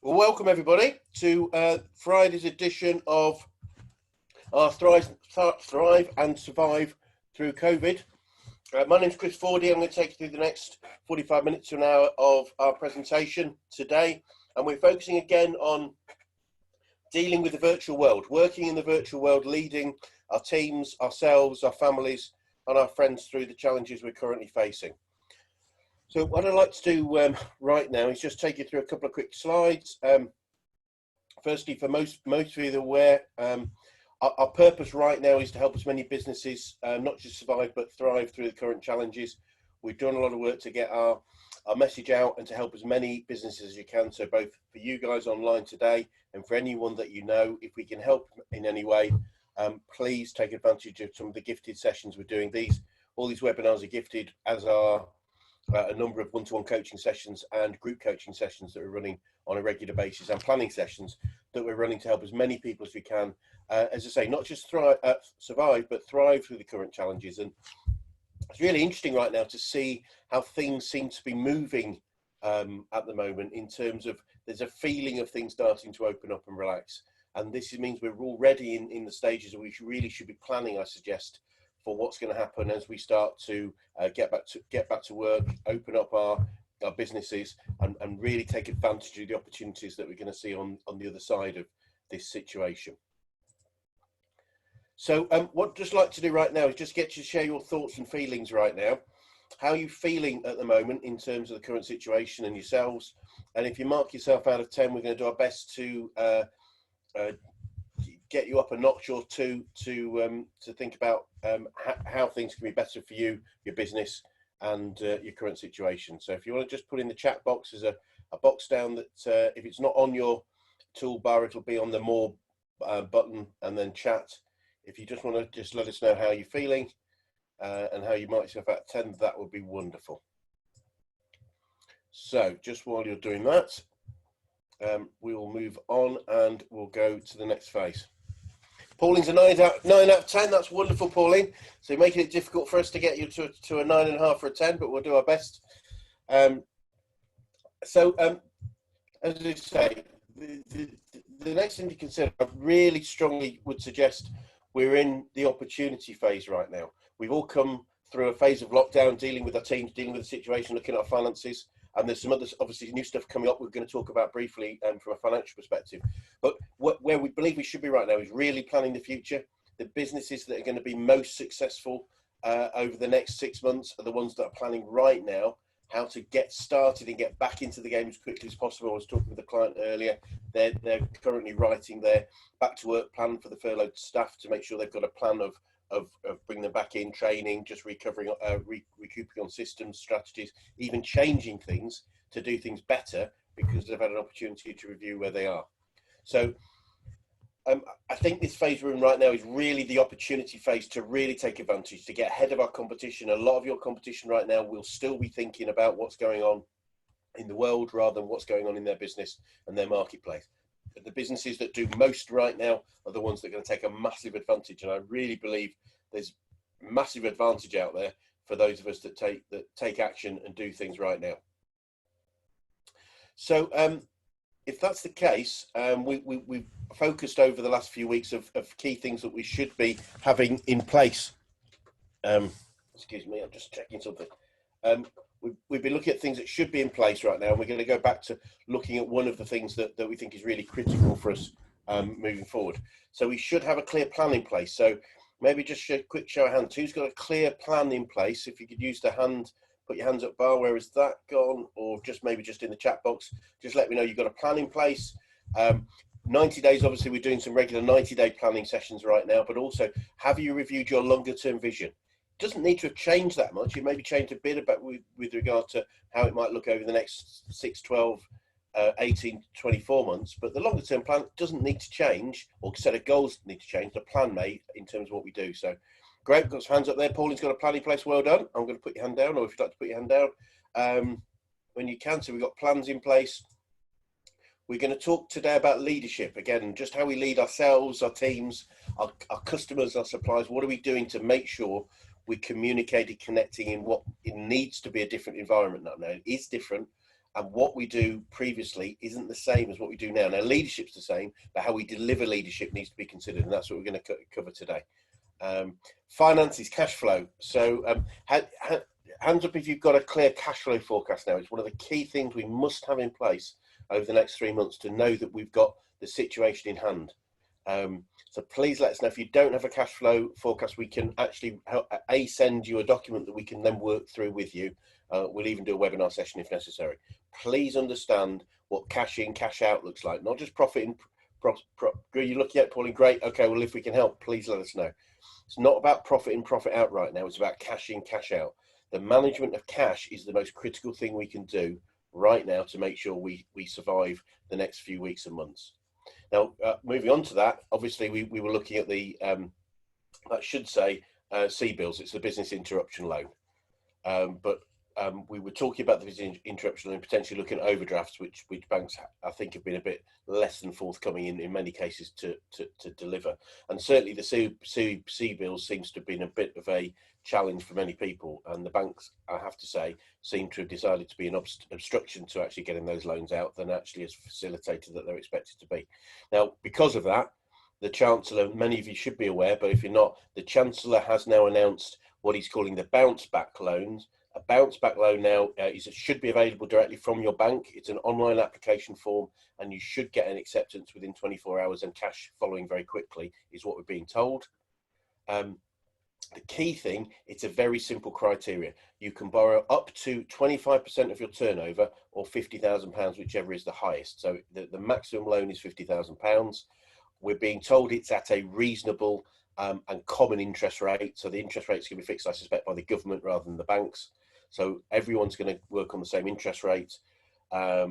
Well, welcome everybody to Friday's edition of our Thrive and Survive Through COVID. My name's Chris Fordy. I'm going to take you through the next 45 minutes to an hour of our presentation today. And we're focusing again on dealing with the virtual world, working in the virtual world, leading our teams, ourselves, our families and our friends through the challenges we're currently facing. So what I'd like to do right now is just take you through a couple of quick slides. Firstly, for most of you that are aware, our purpose right now is to help as many businesses not just survive but thrive through the current challenges. We've done a lot of work to get our message out and to help as many businesses as you can. So both for you guys online today and for anyone that you know, if we can help in any way, please take advantage of some of the gifted sessions we're doing. All these webinars are gifted, as are a number of one-to-one coaching sessions and group coaching sessions that we're running on a regular basis, and planning sessions that we're running to help as many people as we can, as I say, not just survive but thrive through the current challenges. And it's really interesting right now to see how things seem to be moving at the moment, in terms of there's a feeling of things starting to open up and relax, and this means we're already in the stages where we really should be planning, I suggest, for what's going to happen as we start to get back to work, open up our businesses, and really take advantage of the opportunities that we're going to see on the other side of this situation. So what I'd just like to do right now is just get you to share your thoughts and feelings right now. How are you feeling at the moment in terms of the current situation and yourselves? And if you mark yourself out of 10, we're going to do our best to get you up a notch or two to think about how things can be better for you, your business, and your current situation. So if you want to just put in the chat box, there's a box down that if it's not on your toolbar, it'll be on the more button, and then chat. If you just want to just let us know how you're feeling and how you mark yourself out of 10, that would be wonderful. So just while you're doing that, we will move on and we'll go to the next phase. Pauline's a 9 out of 10. That's wonderful, Pauline. So you're making it difficult for us to get you to a 9.5 or a 10, but we'll do our best. As I say, the next thing to consider, I really strongly would suggest we're in the opportunity phase right now. We've all come through a phase of lockdown, dealing with our teams, dealing with the situation, looking at our finances. And there's some other, obviously, new stuff coming up we're going to talk about briefly from a financial perspective. But where we believe we should be right now is really planning the future. The businesses that are going to be most successful over the next 6 months are the ones that are planning right now how to get started and get back into the game as quickly as possible. I was talking with a client earlier. They're currently writing their back to work plan for the furloughed staff to make sure they've got a plan of bringing them back in, training, just recovering, recouping on systems, strategies, even changing things to do things better because they've had an opportunity to review where they are. So I think this phase we're in right now is really the opportunity phase to really take advantage, to get ahead of our competition. A lot of your competition right now will still be thinking about what's going on in the world rather than what's going on in their business and their marketplace. The businesses that do most right now are the ones that are going to take a massive advantage, and I really believe there's massive advantage out there for those of us that take action and do things right now. So if that's the case, we've focused over the last few weeks of key things that we should be having in place. Excuse me, I'm just checking something. We've been looking at things that should be in place right now, and we're going to go back to looking at one of the things that we think is really critical for us moving forward. So we should have a clear plan in place. So maybe just a quick show of hands. Who's got a clear plan in place? If you could use the hand, put your hands up bar, where is that gone? Or just maybe just in the chat box, just let me know you've got a plan in place. 90 days, obviously we're doing some regular 90-day planning sessions right now, but also have you reviewed your longer term vision? Doesn't need to have changed that much. It maybe changed a bit about with regard to how it might look over the next 6, 12, 18, 24 months, but the longer term plan doesn't need to change, or set of goals need to change. The plan may in terms of what we do. So great, we've got some hands up there. Pauline's got a plan in place. Well done. I'm going to put your hand down, or if you'd like to put your hand down when you can. So we've got plans in place. We're going to talk today about leadership, again, just how we lead ourselves, our teams, our customers, our suppliers. What are we doing to make sure we're communicating, connecting in what it needs to be a different environment now? It is different, And what we do previously isn't the same as what we do now. Now, leadership's the same, but how we deliver leadership needs to be considered, and that's what we're going to cover today. Finance is cash flow. So hands up if you've got a clear cash flow forecast now. It's one of the key things we must have in place over the next 3 months to know that we've got the situation in hand. So please let us know if you don't have a cash flow forecast. We can actually send you a document that we can then work through with you. We'll even do a webinar session if necessary. Please understand what cash in, cash out looks like, not just profit in. You're looking at Pauline, great. Okay, well, if we can help, please let us know. It's not about profit in, profit out right now. It's about cash in, cash out. The management of cash is the most critical thing we can do right now to make sure we survive the next few weeks and months. Now, moving on to that, obviously we were looking at the, that should say CBILS. It's the business interruption loan. But we were talking about the business interruption and potentially looking at overdrafts, which banks I think have been a bit less than forthcoming in many cases to deliver. And certainly the CBILS seems to have been a bit of a challenge for many people. And the banks, I have to say, seem to have decided to be an obstruction to actually getting those loans out than actually as facilitated that they're expected to be. Now, because of that, the Chancellor, many of you should be aware, but if you're not, the Chancellor has now announced what he's calling the bounce back loans. A bounce back loan now should be available directly from your bank. It's an online application form and you should get an acceptance within 24 hours and cash following very quickly is what we're being told. The key thing, it's a very simple criteria. You can borrow up to 25% of your turnover or £50,000, whichever is the highest. So the maximum loan is £50,000. We're being told it's at a reasonable and common interest rate. So the interest rate's going to be fixed, I suspect, by the government rather than the banks. So everyone's going to work on the same interest rate. I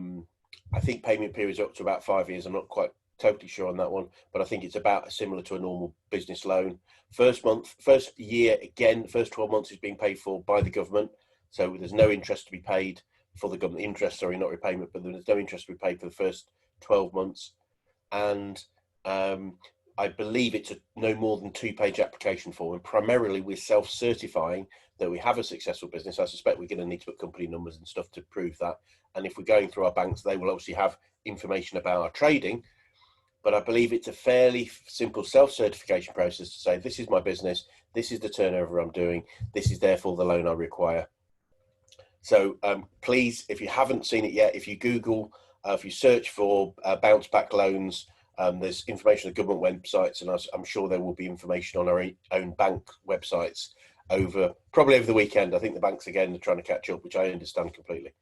think payment periods are up to about 5 years. I'm not quite totally sure on that one, but I think it's about similar to a normal business loan. First year, again, first 12 months is being paid for by the government. So there's no interest to be paid for the government interest, sorry, not repayment, but there's no interest to be paid for the first 12 months. And I believe it's a no more than 2-page application form. And primarily we're self-certifying that we have a successful business. I suspect we're going to need to put company numbers and stuff to prove that. And if we're going through our banks, they will obviously have information about our trading. But I believe it's a fairly simple self-certification process to say, this is my business, this is the turnover I'm doing, this is therefore the loan I require. So please, if you haven't seen it yet, if you Google, if you search for bounce back loans, there's information on the government websites, and I'm sure there will be information on our own bank websites probably over the weekend. I think the banks again are trying to catch up, which I understand completely.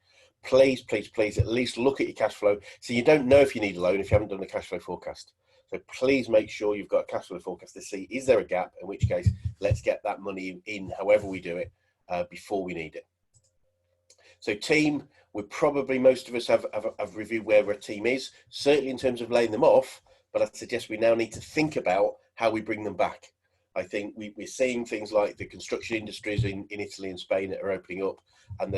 Please, please, please, at least look at your cash flow. So you don't know if you need a loan if you haven't done a cash flow forecast. So please make sure you've got a cash flow forecast to see, is there a gap? In which case, let's get that money in however we do it before we need it. So team, most of us have reviewed where our team is, certainly in terms of laying them off, but I suggest we now need to think about how we bring them back. I think we're seeing things like the construction industries in Italy and Spain that are opening up. And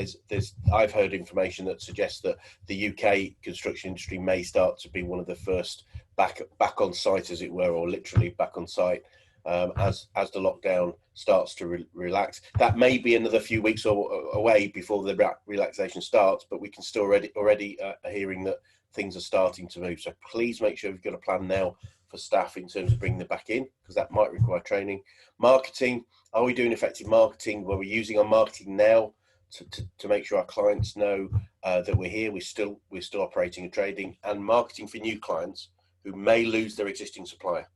I've heard information that suggests that the UK construction industry may start to be one of the first back on site, as it were, or literally back on site as the lockdown starts to relax. That may be another few weeks away before the relaxation starts, but we can still already hearing that things are starting to move. So please make sure you've got a plan now for staff in terms of bringing them back in, because that might require training. Marketing, are we doing effective marketing? Well, we're using our marketing now to make sure our clients know that we're here. We're still operating and trading, and marketing for new clients who may lose their existing supplier.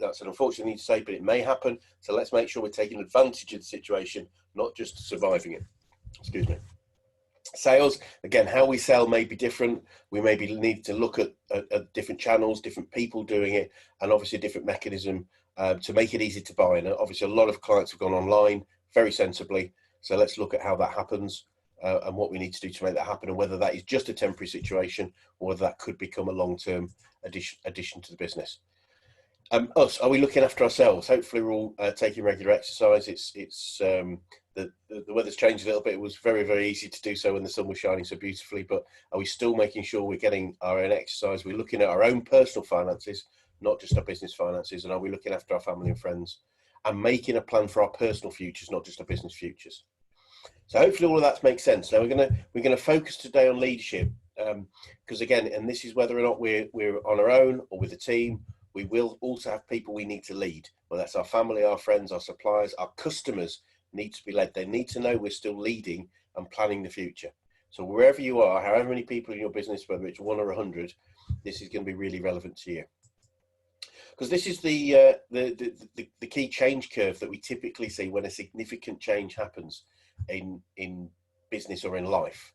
That's an unfortunate thing to say, but it may happen. So let's make sure we're taking advantage of the situation, not just surviving it. Excuse me. Sales, again, how we sell may be different. We maybe need to look at different channels, different people doing it, and obviously a different mechanism to make it easy to buy. And obviously a lot of clients have gone online very sensibly. So let's look at how that happens and what we need to do to make that happen, and whether that is just a temporary situation or whether that could become a long-term addition to the business. Are we looking after ourselves? Hopefully we're all taking regular exercise. The weather's changed a little bit. It was very, very easy to do so when the sun was shining so beautifully, but are we still making sure we're getting our own exercise? We're looking at our own personal finances, not just our business finances, and are we looking after our family and friends and making a plan for our personal futures, not just our business futures? So hopefully all of that makes sense. Now we're gonna focus today on leadership, because again, and this is whether or not we're on our own or with a team. We will also have people we need to lead. Well, that's our family, our friends, our suppliers, our customers need to be led. They need to know we're still leading and planning the future. So wherever you are, however many people in your business, whether it's 1 or 100, this is going to be really relevant to you. Because this is the key change curve that we typically see when a significant change happens in business or in life.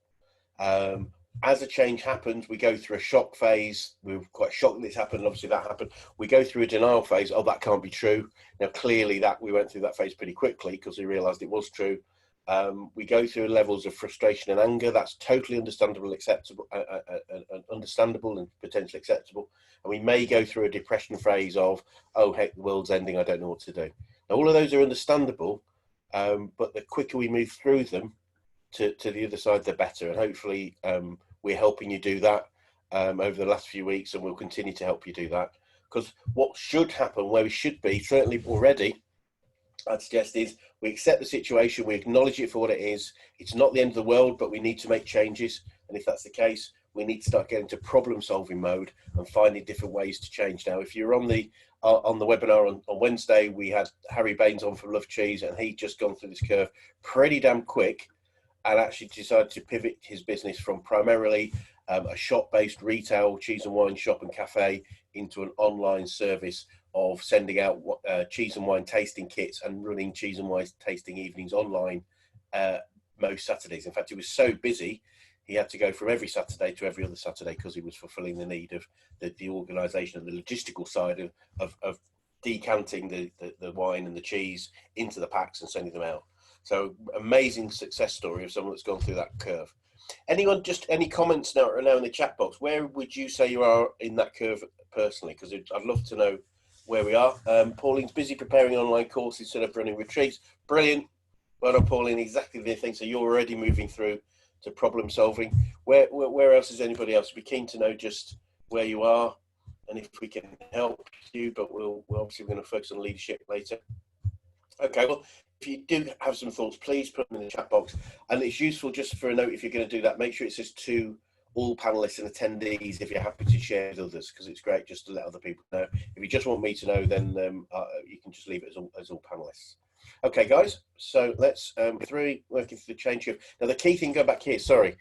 As a change happens, we go through a shock phase. We're quite shocked that this happened. Obviously, that happened. We go through a denial phase. Oh, that can't be true. Now, clearly, that we went through that phase pretty quickly because we realised it was true. We go through levels of frustration and anger. That's totally understandable, acceptable, understandable, and potentially acceptable. And we may go through a depression phase of, oh, heck, the world's ending. I don't know what to do. Now, all of those are understandable, but the quicker we move through them to the other side, the better. And hopefully, we're helping you do that over the last few weeks, and we'll continue to help you do that. Because what should happen, where we should be, certainly already, I'd suggest, is we accept the situation, we acknowledge it for what it is. It's not the end of the world, but we need to make changes. And if that's the case, we need to start getting to problem-solving mode and finding different ways to change. Now, if you're on the webinar on Wednesday, we had Harry Baines on from Love Cheese, and he'd just gone through this curve pretty damn quick and actually decided to pivot his business from primarily a shop-based retail cheese and wine shop and cafe into an online service of sending out cheese and wine tasting kits and running cheese and wine tasting evenings online most Saturdays. In fact, he was so busy, he had to go from every Saturday to every other Saturday because he was fulfilling the need of the organisation and the logistical side of decanting the wine and the cheese into the packs and sending them out. So amazing success story of someone that's gone through that curve. Anyone, just any comments now in the chat box? Where would you say you are in that curve personally? Because I'd love to know where we are. Pauline's busy preparing online courses instead of running retreats. Brilliant. Well done, Pauline. Exactly the thing. So you're already moving through to problem solving. Where else is anybody else? We'd be keen to know just where you are and if we can help you, but we're obviously going to focus on leadership later. Okay, well, if you do have some thoughts, please put them in the chat box. And it's useful just for a note, if you're going to do that, make sure it says to all panelists and attendees if you're happy to share with others, because it's great just to let other people know. If you just want me to know, then you can just leave it as all panelists. Okay, guys, so let's working through the change curve. Now, the key thing, go back here, sorry.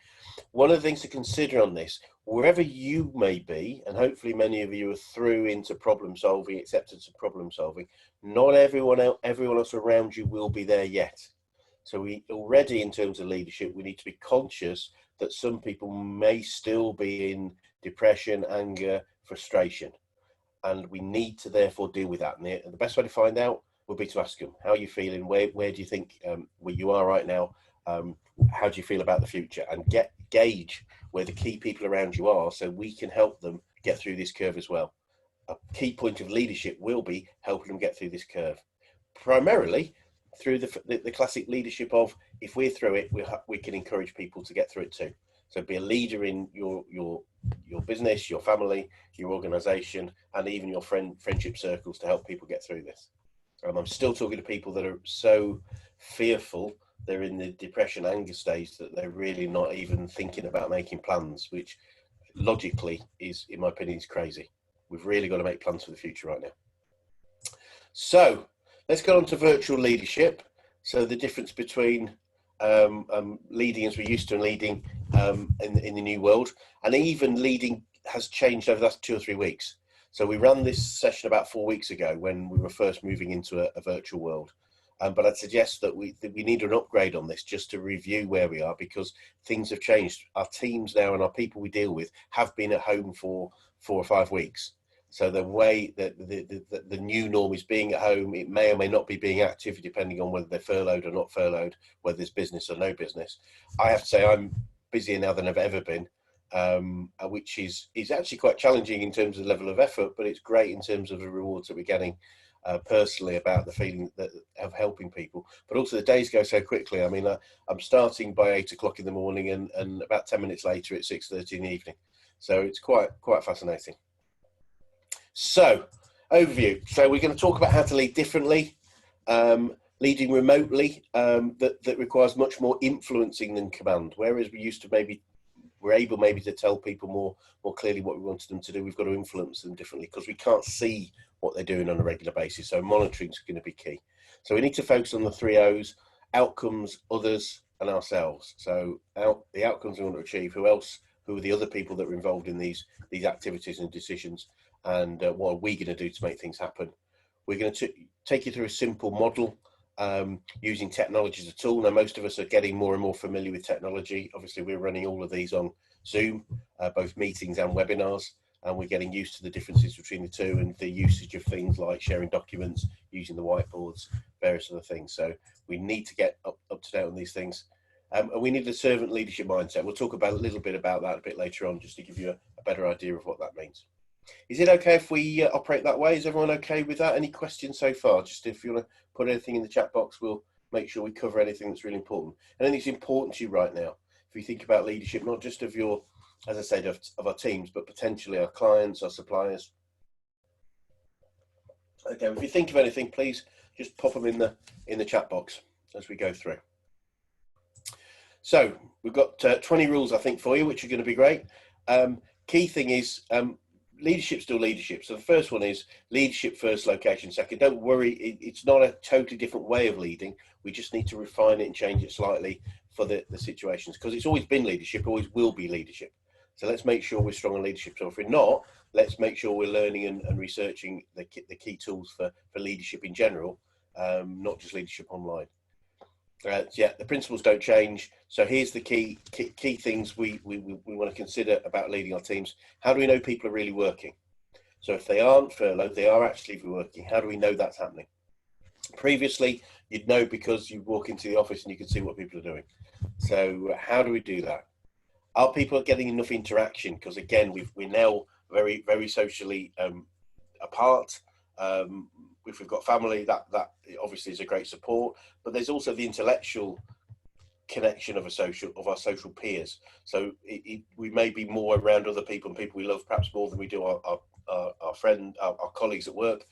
One of the things to consider on this, wherever you may be, and hopefully many of you are through into problem solving, acceptance of problem solving, not everyone else around you will be there yet. So we already, in terms of leadership, we need to be conscious that some people may still be in depression, anger, frustration, and we need to therefore deal with that. And the best way to find out would be to ask them, how are you feeling? Where do you think where you are right now? How do you feel about the future? And gauge where the key people around you are, so we can help them get through this curve as well. A key point of leadership will be helping them get through this curve, primarily through the classic leadership of, if we're through it, we can encourage people to get through it too. So be a leader in your business, your family, your organisation, and even your friendship circles to help people get through this. I'm still talking to people that are so fearful, they're in the depression, anger stage, that they're really not even thinking about making plans, which logically is, in my opinion, is crazy. We've really got to make plans for the future right now. So let's go on to virtual leadership. So the difference between leading as we're used to and leading in the new world, and even leading has changed over the last 2 or 3 weeks. So we ran this session about 4 weeks ago when we were first moving into a virtual world. But I'd suggest that we need an upgrade on this just to review where we are, because things have changed. Our teams now and our people we deal with have been at home for 4 or 5 weeks. So the way that the new norm is being at home, it may or may not be being active depending on whether they're furloughed or not furloughed, whether there's business or no business. I have to say I'm busier now than I've ever been. Which is actually quite challenging in terms of the level of effort, but it's great in terms of the rewards that we're getting personally about the feeling of helping people. But also the days go so quickly. I mean, I'm starting by 8 o'clock in the morning and about 10 minutes later it's 6:30 in the evening. So it's quite fascinating. So overview. So we're going to talk about how to lead differently. leading remotely, that requires much more influencing than command. Whereas we used to we're able to tell people more clearly what we wanted them to do. We've got to influence them differently because we can't see what they're doing on a regular basis. So monitoring is going to be key. So we need to focus on the 3 O's: outcomes, others, and ourselves. So the outcomes we want to achieve, who are the other people that are involved in these activities and decisions, and what are we going to do to make things happen. We're going to take you through a simple model using technology as a tool. Now, most of us are getting more and more familiar with technology. Obviously, we're running all of these on Zoom, both meetings and webinars, and we're getting used to the differences between the two and the usage of things like sharing documents, using the whiteboards, various other things. So we need to get up to date on these things. And we need a servant leadership mindset. We'll talk about a little bit about that a bit later on, just to give you a better idea of what that means. Is it okay if we operate that way? Is everyone okay with that? Any questions so far? Just if you want to put anything in the chat box, we'll make sure we cover anything that's really important. And anything that's important to you right now, if you think about leadership, not just of your, as I said, of our teams, but potentially our clients, our suppliers. Okay, if you think of anything, please just pop them in the chat box as we go through. So we've got 20 rules, I think, for you, which are going to be great. Key thing is leadership, still leadership. So the first one is leadership first, location second. Don't worry, it's not a totally different way of leading. We just need to refine it and change it slightly for the situations, because it's always been leadership, always will be leadership. So let's make sure we're strong on leadership. So if we're not, let's make sure we're learning and researching the key tools for leadership in general, not just leadership online. Yeah, the principles don't change. So here's the key things we want to consider about leading our teams. How do we know people are really working? So if they aren't furloughed, they are actually working. How do we know that's happening? Previously, you'd know because you walk into the office and you can see what people are doing. So how do we do that? Are people getting enough interaction? Because again, we're now very, very socially apart. If we've got family, that obviously is a great support, but there's also the intellectual connection of our social peers. So we may be more around other people and people we love perhaps more than we do our friend, our colleagues at work,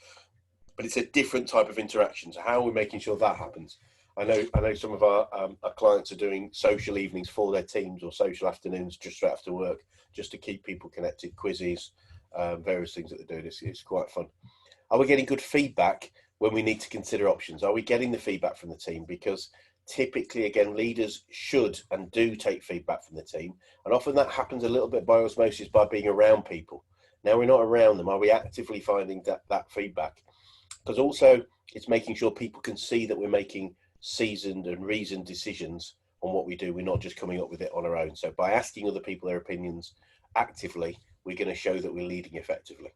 but it's a different type of interaction. So how are we making sure that happens? I know some of our clients are doing social evenings for their teams, or social afternoons just straight after work, just to keep people connected, quizzes, various things that they're doing. It's quite fun. Are we getting good feedback when we need to consider options? Are we getting the feedback from the team? Because typically, again, leaders should and do take feedback from the team. And often that happens a little bit by osmosis, by being around people. Now we're not around them. Are we actively finding that feedback? Because also it's making sure people can see that we're making seasoned and reasoned decisions on what we do. We're not just coming up with it on our own. So by asking other people their opinions actively, we're going to show that we're leading effectively.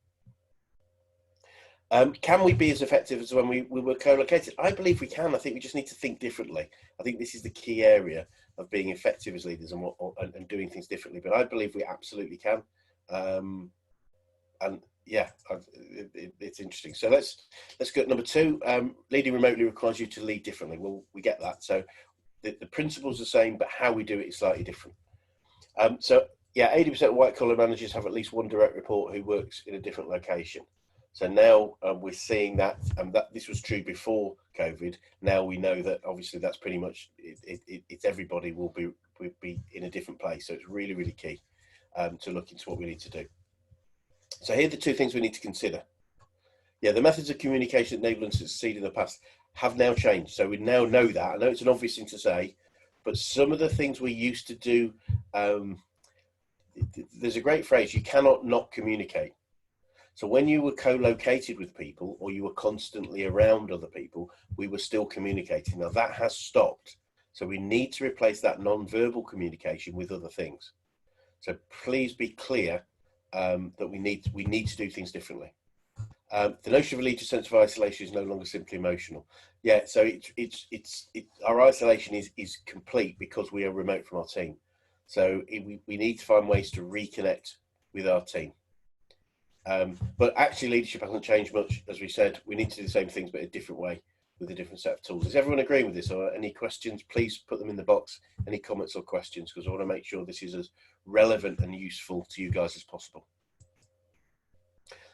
Can we be as effective as when we were co-located? I believe we can. I think we just need to think differently. I think this is the key area of being effective as leaders and doing things differently. But I believe we absolutely can. And yeah, it's interesting. So let's go at number 2. Leading remotely requires you to lead differently. Well, we get that. So the principles are the same, but how we do it is slightly different. So yeah, 80% of white collar managers have at least one direct report who works in a different location. So now we're seeing that this was true before COVID. Now we know that obviously that's pretty much it's everybody will be in a different place. So it's really, really key to look into what we need to do. So here are the 2 things we need to consider. Yeah, the methods of communication that enabled us to succeed in the past have now changed. So we now know that. I know it's an obvious thing to say, but some of the things we used to do, there's a great phrase, you cannot not communicate. So when you were co-located with people or you were constantly around other people, we were still communicating. Now that has stopped. So we need to replace that non-verbal communication with other things. So please be clear that we need to do things differently. The notion of a leader's sense of isolation is no longer simply emotional. Yeah, so our isolation is complete because we are remote from our team. So we need to find ways to reconnect with our team. But actually leadership hasn't changed much. As we said, we need to do the same things but a different way with a different set of tools. Is everyone agreeing with this, or any questions? Please put them in the box, any comments or questions, because I want to make sure this is as relevant and useful to you guys as possible.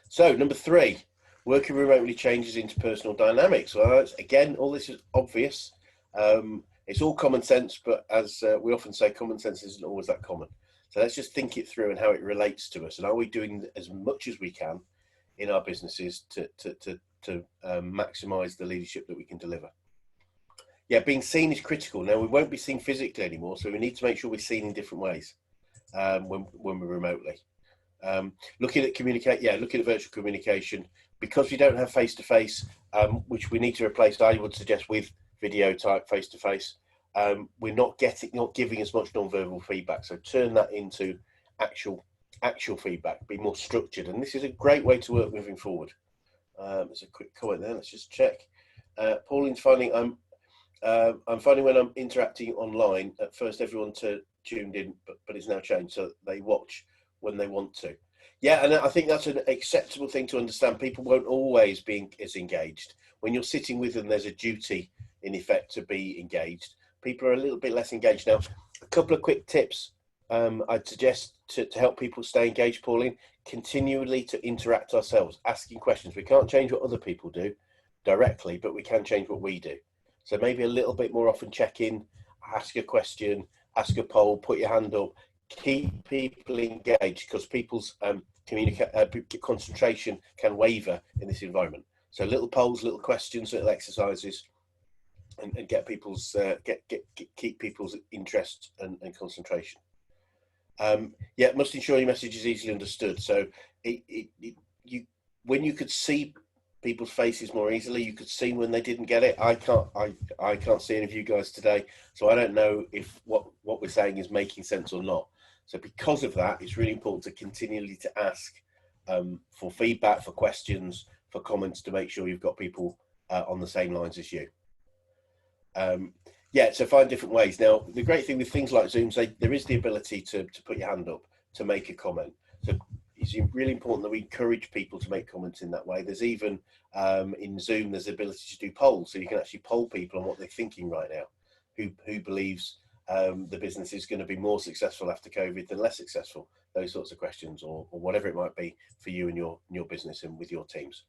So number 3, Working remotely changes interpersonal dynamics. Well, again, all this is obvious. It's all common sense, but as we often say, common sense isn't always that common. So let's just think it through and how it relates to us. And are we doing as much as we can in our businesses to maximise the leadership that we can deliver? Yeah, being seen is critical. Now, we won't be seen physically anymore, so we need to make sure we're seen in different ways when we're remotely. Looking at virtual communication, because we don't have face-to-face, which we need to replace, I would suggest, with video type face-to-face. We're not giving as much non-verbal feedback. So turn that into actual feedback, be more structured. And this is a great way to work moving forward. There's a quick comment there. Let's just check. Pauline's finding I'm finding when I'm interacting online, at first everyone tuned in, but it's now changed, so they watch when they want to. Yeah, and I think that's an acceptable thing to understand. People won't always be as engaged. When you're sitting with them, there's a duty, in effect, to be engaged. People are a little bit less engaged now. A couple of quick tips I'd suggest to help people stay engaged, Pauline: continually to interact ourselves, asking questions. We can't change what other people do directly, but we can change what we do. So maybe a little bit more often check in, ask a question, ask a poll, put your hand up, keep people engaged, because people's concentration can waver in this environment. So little polls, little questions, little exercises, and get people's keep people's interest and concentration. Must ensure your message is easily understood. So when you could see people's faces more easily, you could see when they didn't get it. I can't see any of you guys today, so I don't know if what we're saying is making sense or not. So because of that, it's really important to continually to ask for feedback, for questions, for comments, to make sure you've got people on the same lines as you. So find different ways. Now, the great thing with things like Zoom, there is the ability to put your hand up, to make a comment. So it's really important that we encourage people to make comments in that way. There's even in Zoom, there's the ability to do polls, so you can actually poll people on what they're thinking right now, who believes the business is going to be more successful after COVID than less successful, those sorts of questions, or whatever it might be for you and your business and with your teams.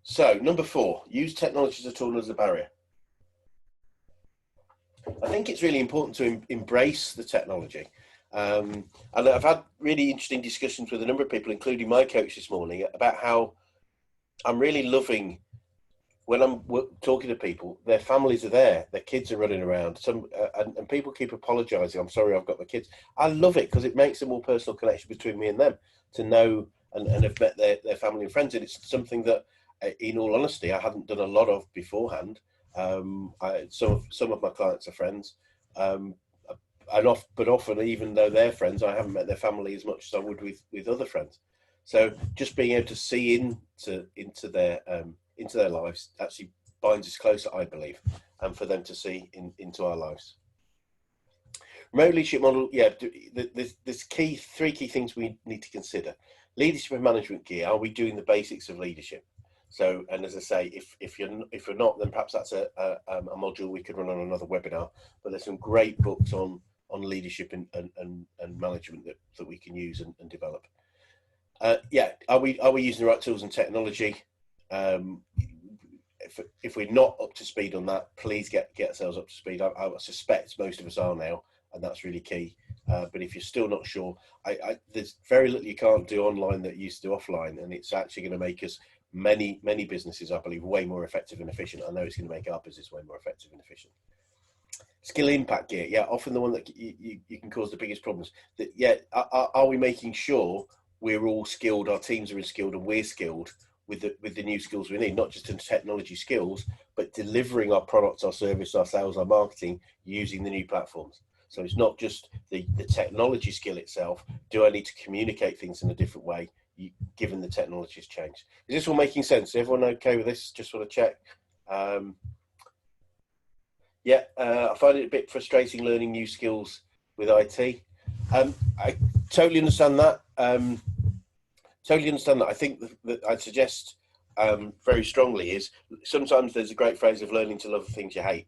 So number 4, use technology as a tool, not as a barrier. I think it's really important to embrace the technology. And I've had really interesting discussions with a number of people, including my coach this morning, about how I'm really loving when I'm talking to people, their families are there, their kids are running around. And people keep apologizing. I'm sorry, I've got my kids. I love it because it makes a more personal connection between me and them, to know and have met their family and friends. And it's something that, in all honesty, I hadn't done a lot of beforehand. Some of my clients are friends. But often, even though they're friends, I haven't met their family as much as I would with other friends. So just being able to see into their lives actually binds us closer, I believe, and for them to see into our lives. Remote leadership model, there's 3 key things we need to consider. Leadership and management gear. Are we doing the basics of leadership? So, and as I say, if you're not, then perhaps that's a module we could run on another webinar. But there's some great books on leadership and management that we can use and develop. Are we using the right tools and technology? If we're not up to speed on that, please get ourselves up to speed. I suspect most of us are now, and that's really key. But if you're still not sure, there's very little you can't do online that you used to do offline, and it's actually going to make us many businesses, I believe, way more effective and efficient. I know it's going to make our business way more effective and efficient. Skill impact gear, often the one that you can cause the biggest problems. Are we making sure we're all skilled, our teams are skilled, and we're skilled with the new skills we need, not just in technology skills, but delivering our products, our service, our sales, our marketing using the new platforms. So it's not just the technology skill itself. Do I need to communicate things in a different way, given the technology has changed? Is this all making sense? Is everyone okay with this? Just want to check. I find it a bit frustrating learning new skills with IT. I totally understand that. I think that I'd suggest very strongly is sometimes there's a great phrase of learning to love the things you hate.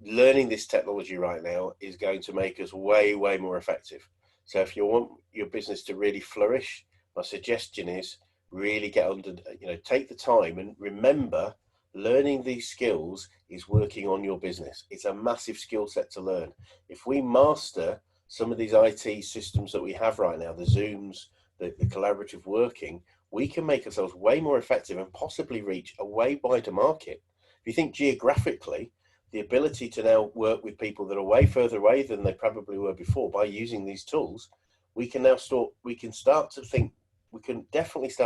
Learning this technology right now is going to make us way more effective. So if you want your business to really flourish, my suggestion is really get under, take the time and remember learning these skills is working on your business. It's a massive skill set to learn. If we master some of these IT systems that we have right now, the Zooms, the collaborative working, we can make ourselves way more effective and possibly reach a way wider market. If you think geographically, the ability to now work with people that are way further away than they probably were before by using these tools, we can definitely start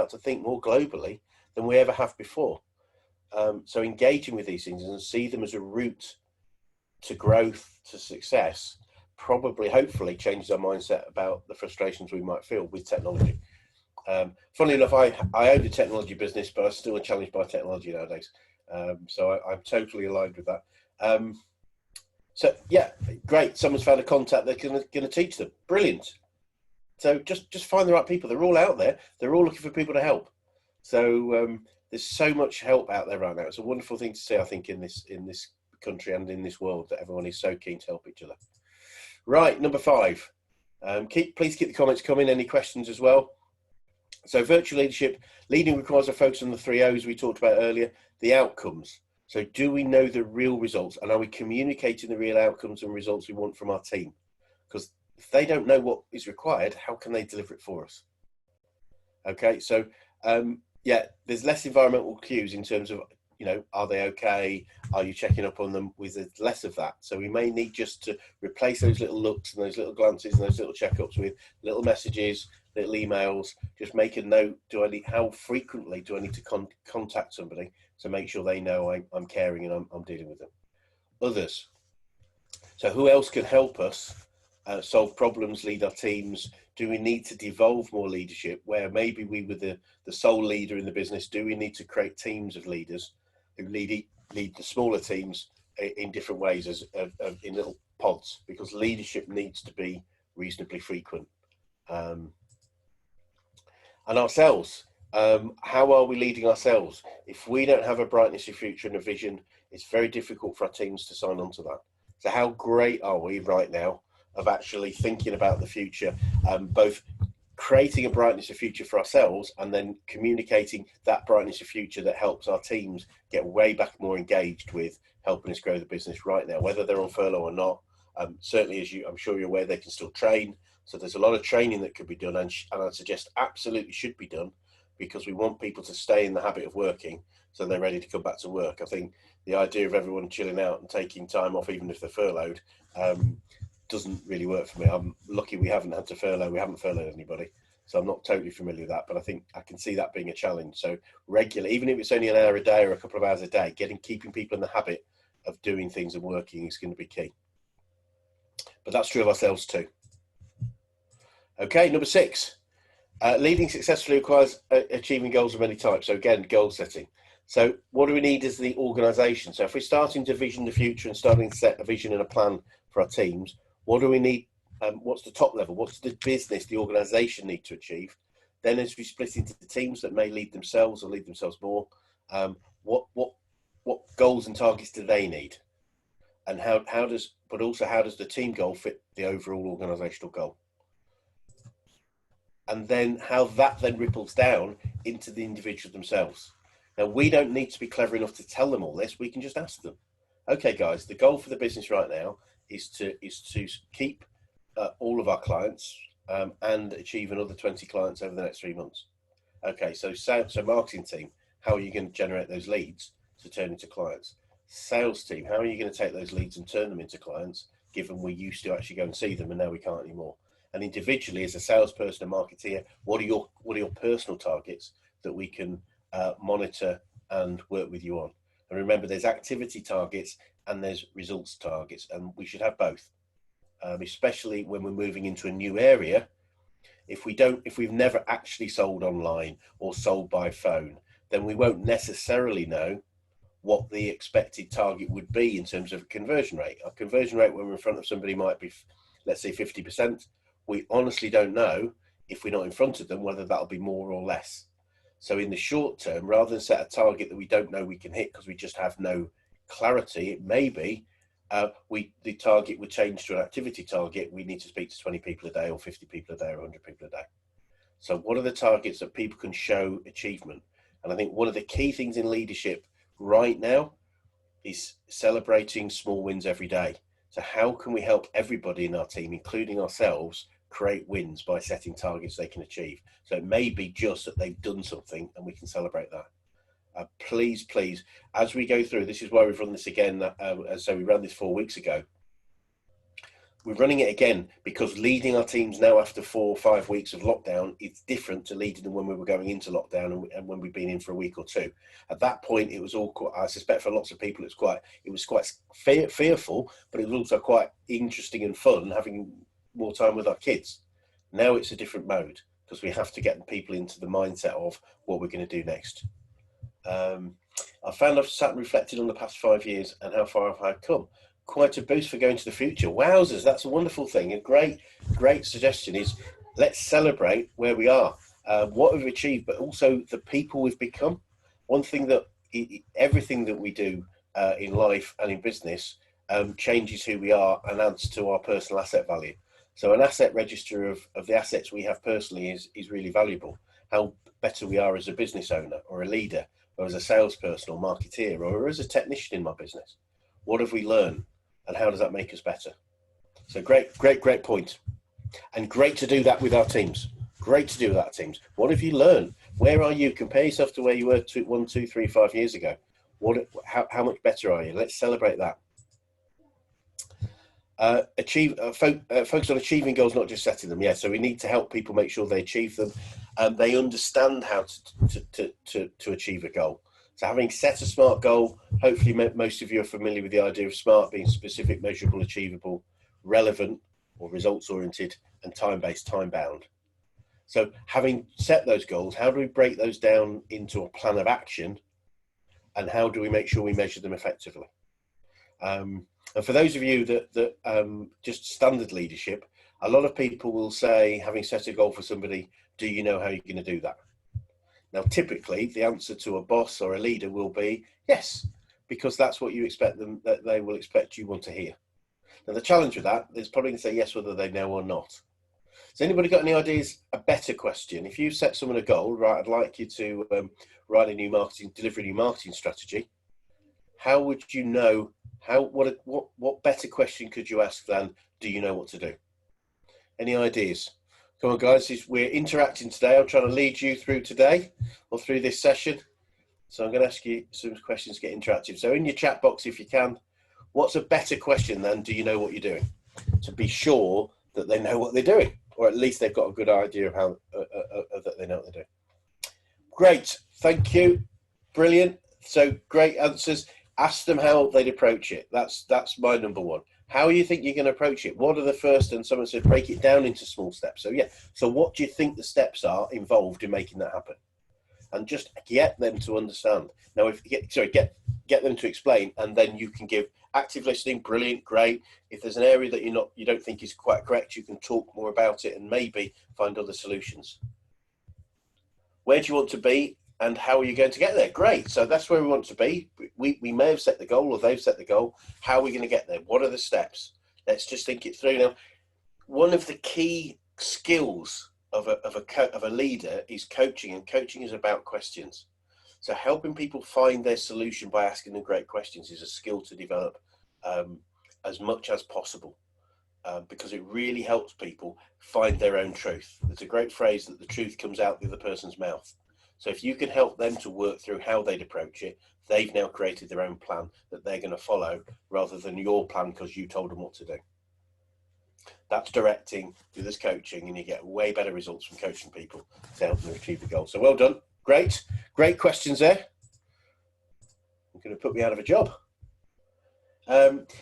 to think more globally than we ever have before. So engaging with these things and see them as a route to growth, to success, hopefully changes our mindset about the frustrations we might feel with technology. Funnily enough, I own a technology business, but I'm still challenged by technology nowadays. So I'm totally aligned with that. So yeah, great. Someone's found a contact they're going to teach them. Brilliant. So just find the right people. They're all out there. They're all looking for people to help. So there's so much help out there right now. It's a wonderful thing to see, I think, in this country and in this world, that everyone is so keen to help each other. Right, number 5. Please keep the comments coming. Any questions as well? So virtual leadership, leading requires a focus on the 3 O's we talked about earlier, the outcomes. So do we know the real results, and are we communicating the real outcomes and results we want from our team? Because if they don't know what is required, how can they deliver it for us? Okay, so yeah, there's less environmental cues in terms of, are they okay? Are you checking up on them? With less of that. So we may need just to replace those little looks and those little glances and those little checkups with little messages, little emails. Just make a note. How frequently do I need to contact somebody to make sure they know I'm caring and I'm dealing with them? Others. So who else can help us solve problems, lead our teams? Do we need to devolve more leadership where maybe we were the sole leader in the business? Do we need to create teams of leaders who lead the smaller teams in different ways, in little pods? Because leadership needs to be reasonably frequent. And ourselves, how are we leading ourselves? If we don't have a brightness of future and a vision, it's very difficult for our teams to sign on to that. So how great are we right now of actually thinking about the future, both creating a brightness of future for ourselves and then communicating that brightness of future that helps our teams get way back more engaged with helping us grow the business right now, whether they're on furlough or not. Certainly, I'm sure you're aware, they can still train. So there's a lot of training that could be done, and I suggest absolutely should be done, because we want people to stay in the habit of working so they're ready to come back to work. I think the idea of everyone chilling out and taking time off, even if they're furloughed, doesn't really work for me. I'm lucky we haven't had to furlough. We haven't furloughed anybody, so I'm not totally familiar with that, but I think I can see that being a challenge. So regular, even if it's only an hour a day or a couple of hours a day, keeping people in the habit of doing things and working is going to be key. But that's true of ourselves too. Okay, number 6, leading successfully requires achieving goals of many types. So again, goal setting. So what do we need as the organisation? So if we're starting to vision the future and starting to set a vision and a plan for our teams, what do we need? What's the top level? What's the business, the organisation need to achieve? Then as we split into the teams that may lead themselves or lead themselves more, what goals and targets do they need? And how does the team goal fit the overall organisational goal? And then how that then ripples down into the individual themselves. Now, we don't need to be clever enough to tell them all this. We can just ask them, okay, guys, the goal for the business right now is to keep all of our clients and achieve another 20 clients over the next 3 months. Okay, so marketing team, how are you going to generate those leads to turn into clients? Sales team, how are you going to take those leads and turn them into clients, given we used to actually go and see them and now we can't anymore? And individually, as a salesperson and marketeer, what are your personal targets that we can monitor and work with you on? And remember, there's activity targets and there's results targets, and we should have both, especially when we're moving into a new area. If we've never actually sold online or sold by phone, then we won't necessarily know what the expected target would be in terms of conversion rate. Our conversion rate when we're in front of somebody might be, let's say, 50%. We honestly don't know, if we're not in front of them, whether that'll be more or less. So in the short term, rather than set a target that we don't know we can hit because we just have no clarity, it may be the target would change to an activity target. We need to speak to 20 people a day or 50 people a day or 100 people a day. So what are the targets that people can show achievement? And I think one of the key things in leadership right now is celebrating small wins every day. So how can we help everybody in our team, including ourselves, create wins by setting targets they can achieve? So it may be just that they've done something and we can celebrate that. Please, as we go through, this is why we've run this again. So we ran this 4 weeks ago. We're running it again because leading our teams now after 4 or 5 weeks of lockdown is different to leading them when we were going into lockdown and when we've been in for a week or two. At that point, it was all quite, I suspect for lots of people, it was quite fearful, but it was also quite interesting and fun having more time with our kids. Now it's a different mode because we have to get people into the mindset of what we're going to do next. I found I've sat and reflected on the past 5 years and how far I've come. Quite a boost for going to the future. Wowzers, that's a wonderful thing. A great suggestion is let's celebrate where we are, what we've achieved, but also the people we've become. One thing that everything that we do in life and in business changes who we are and adds to our personal asset value. So an asset register of the assets we have personally is really valuable. How better we are as a business owner or a leader or as a salesperson or marketeer or as a technician in my business. What have we learned and how does that make us better? So great point. And great to do that with our teams. Great to do with our teams. What have you learned? Where are you? Compare yourself to where you were 1, 2, 3, 5 years ago. How much better are you? Let's celebrate that. Focus on achieving goals, not just setting them. Yeah, so we need to help people make sure they achieve them and they understand how to achieve a goal. So having set a SMART goal, hopefully most of you are familiar with the idea of SMART being specific, measurable, achievable, relevant or results oriented, and time-based, time-bound. So having set those goals, how do we break those down into a plan of action and how do we make sure we measure them effectively? And for those of you that just standard leadership, a lot of people will say, having set a goal for somebody, do you know how you're going to do that? Now, typically, the answer to a boss or a leader will be yes, because that's what you expect them, that they will expect you want to hear. Now, the challenge with that is probably going to say yes, whether they know or not. Has anybody got any ideas? A better question. If you set someone a goal, right, I'd like you to deliver a new marketing strategy. How would you know? What better question could you ask than, do you know what to do? Any ideas? Come on, guys, we're interacting today. I'm trying to lead you through today or through this session. So I'm going to ask you some questions to get interactive. So in your chat box, if you can, what's a better question than, do you know what you're doing? To be sure that they know what they're doing, or at least they've got a good idea of how that they know what they're doing. Great, thank you, brilliant. So great answers. Ask them how they'd approach it. That's my number one. How you think you're going to approach it? What are the first? And someone said break it down into small steps. So yeah. So what do you think the steps are involved in making that happen? And just get them to understand. Now, get them to explain, and then you can give active listening. Brilliant, great. If there's an area that you don't think is quite correct, you can talk more about it and maybe find other solutions. Where do you want to be? And how are you going to get there? Great. So that's where we want to be. We may have set the goal or they've set the goal. How are we going to get there? What are the steps? Let's just think it through. Now, one of the key skills of a leader is coaching, and coaching is about questions. So helping people find their solution by asking them great questions is a skill to develop as much as possible because it really helps people find their own truth. There's a great phrase that the truth comes out the other person's mouth. So if you can help them to work through how they'd approach it, they've now created their own plan that they're going to follow rather than your plan because you told them what to do. That's directing, do this coaching, and you get way better results from coaching people to help them achieve the goal. So well done. Great questions there. You're going to put me out of a job.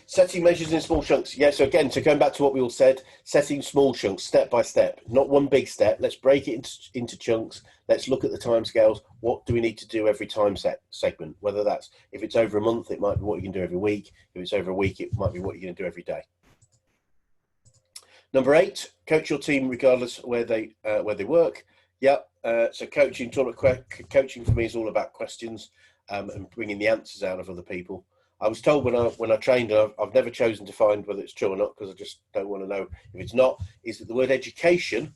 Setting measures in small chunks. Yeah, so again, so going back to what we all said, setting small chunks, step by step, not one big step. Let's break it into chunks. Let's look at the timescales. What do we need to do every time segment? Whether that's, if it's over a month, it might be what you can do every week. If it's over a week, it might be what you're going to do every day. Number 8, coach your team regardless of where they work. Yep. So coaching for me is all about questions and bringing the answers out of other people. I was told when I trained, and I've never chosen to find whether it's true or not because I just don't want to know if it's not, is that the word education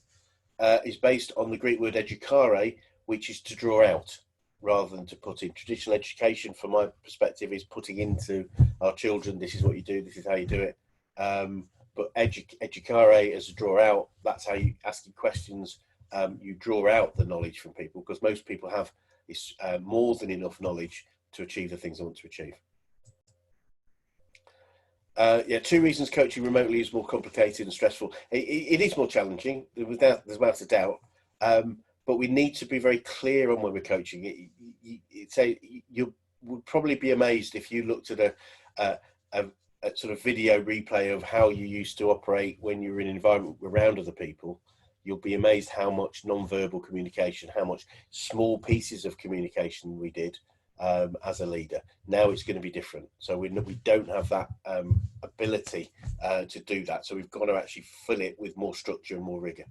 is based on the Greek word educare, which is to draw out rather than to put in. Traditional education, from my perspective, is putting into our children, this is what you do, this is how you do it. But educare as a draw out, that's how you asking questions, you draw out the knowledge from people, because most people have more than enough knowledge to achieve the things they want to achieve. Yeah, 2 reasons coaching remotely is more complicated and stressful. It is more challenging, without a doubt, but we need to be very clear on when we're coaching. You would probably be amazed if you looked at a sort of video replay of how you used to operate when you were in an environment around other people. You'll be amazed how much non-verbal communication, how much small pieces of communication we did as a leader. Now it's going to be different. So we don't have that ability to do that. So we've got to actually fill it with more structure and more rigor.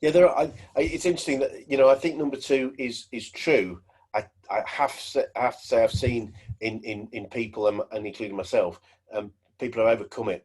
Yeah, it's interesting that, I think number 2 is true. I have to say I've seen in people, and including myself, people have overcome it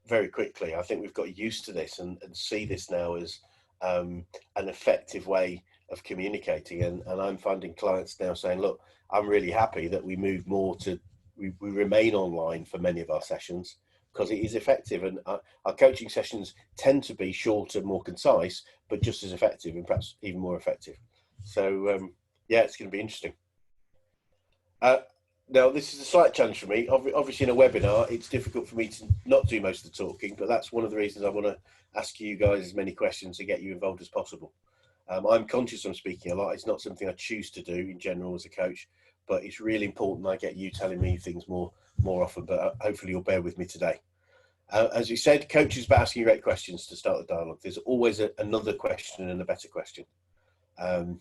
very quickly. I think we've got used to this and see this now as an effective way of communicating, and I'm finding clients now saying, look, I'm really happy that we move more to, we remain online for many of our sessions, because it is effective, and our coaching sessions tend to be shorter, more concise, but just as effective, and perhaps even more effective. So yeah, it's going to be interesting. Now, this is a slight challenge for me. Obviously, in a webinar, it's difficult for me to not do most of the talking, but that's one of the reasons I want to ask you guys as many questions to get you involved as possible. I'm conscious I'm speaking a lot. It's not something I choose to do in general as a coach, but it's really important I get you telling me things more often, but hopefully you'll bear with me today. As we said, coach is about asking great questions to start the dialogue. There's always another question and a better question. And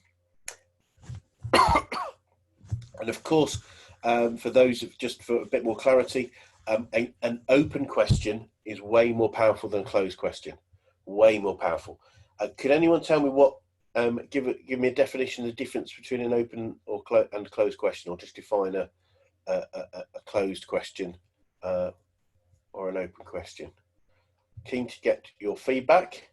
of course, for those just for a bit more clarity, an open question is way more powerful than a closed question. Way more powerful. Could anyone tell me what? Give me a definition of the difference between an open and closed question, or just define a closed question or an open question. Keen to get your feedback.